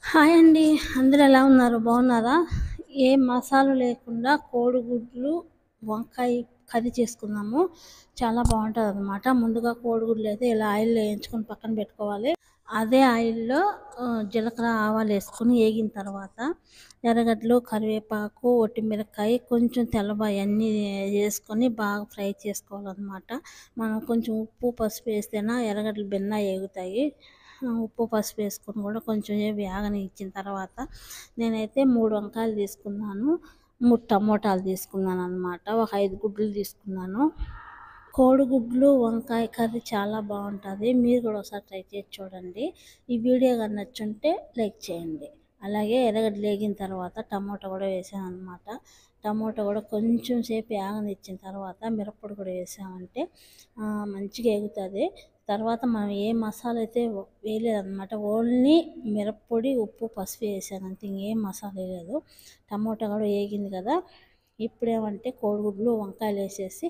Hi అండి. అందరూ ఎలా ఉన్నారు? బాగున్నారా? ఏ మసాలా లేకుండా కోడిగుడ్లు, వంకాయ కర్రీ చేసుకుందాము. చాలా బావుంటదనమాట. ముందుగా కోడిగుడ్లయితే ఇలా ఆయిల్‌లో ఏయించుకొని పక్కన పెట్టుకోవాలి. అదే ఆయిల్‌లో జీలకర్ర, ఆవాలేసుకొని ఏగిన తర్వాత ఎర్రగడ్డలు, కరివేపాకు, ఒట్టిమిరపకాయ, కొంచెం తెల్లబాయ అన్నీ ఏసుకొని బాగా ఫ్రై చేసుకోవాలనమాట. మనం కొంచెం ఉప్పు, పసుపు ఏస్తేనా ఎర్రగడ్డలు భిన్న ఏగుతాయి. ఉప్పు, పసుపు వేసుకొని కూడా కొంచెం సేపు వేగనిచ్చిన తర్వాత నేనైతే 3 వంకాయలు తీసుకున్నాను. 3 టమోటాలు తీసుకున్నాననమాట. ఒక 5 గుడ్లు తీసుకున్నాను. కోడిగుడ్లు, వంకాయ కర్రీ చాలా బావుంటది. మీరు కూడా ఒకసారి ట్రై చేసి చూడండి. ఈ వీడియో గాని నచ్చుంటే లైక్ చేయండి. అలాగే ఎర్రగడ్డలు ఏగిన తర్వాత టమోటా కూడా వేసాననమాట. టమోటా కూడా కొంచెం సేపు ఏగనిచ్చిన తర్వాత మిరప్పొడి కూడా వేసామంటే మంచిగా ఏగుతది. తర్వాత మనం ఏ మసాలా అయితే వేయలేదనమాట. ఓన్లీ మిరప్పొడి, ఉప్పు, పసుపు వేసాను అంతే. ఇంకేం మసాలా వేయలేదు. టమోటా కూడా ఏగింది కదా! ఇప్పుడేమంటే కోడిగుడ్లు, వంకాయలు వేసేసి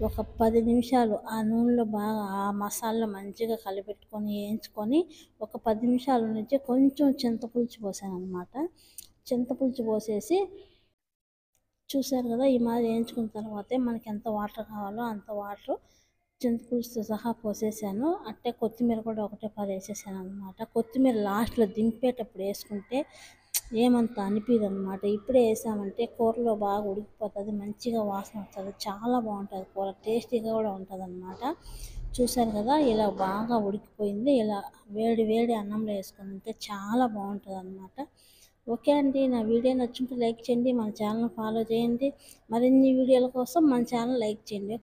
ఒక 10 నిమిషాలు ఆ నూనెలో బాగా ఆ మసాలాలో మంచిగా కలిపెట్టుకొని వేయించుకొని ఒక 10 నిమిషాల నుంచి కొంచెం చింతపులుసు పోసాననమాట. చింతపులుసు పోసేసి చూసారు కదా! ఈ మాదిరి వేయించుకున్న తర్వాతే మనకి ఎంత వాటర్ కావాలో అంత వాటరు చింతపులుసుతో సహా పోసేసాను. అట్టే కొత్తిమీర కూడా ఒకటే పది వేసేసాననమాట. కొత్తిమీర లాస్ట్‌లో దింపేటప్పుడు వేసుకుంటే ఏమంత అనిపియదనమాట. ఇప్పుడే వేసామంటే కూరలో బాగా ఉడికిపోతది. మంచిగా వాసన వస్తది. చాలా బావుంటది కూర. టేస్టీగా కూడా ఉంటదనమాట. చూసారు కదా! ఇలా బాగా ఉడికిపోయింది. ఇలా వేడి వేడి అన్నంలో వేసుకొని తింటే చాలా బావుంటదనమాట. ఓకే అండి. నా వీడియో నచ్చుంటే లైక్ చేయండి. మన ఛానల్ ఫాలో చేయండి. మరిన్ని వీడియోల కోసం మన ఛానల్ లైక్ చేయండి.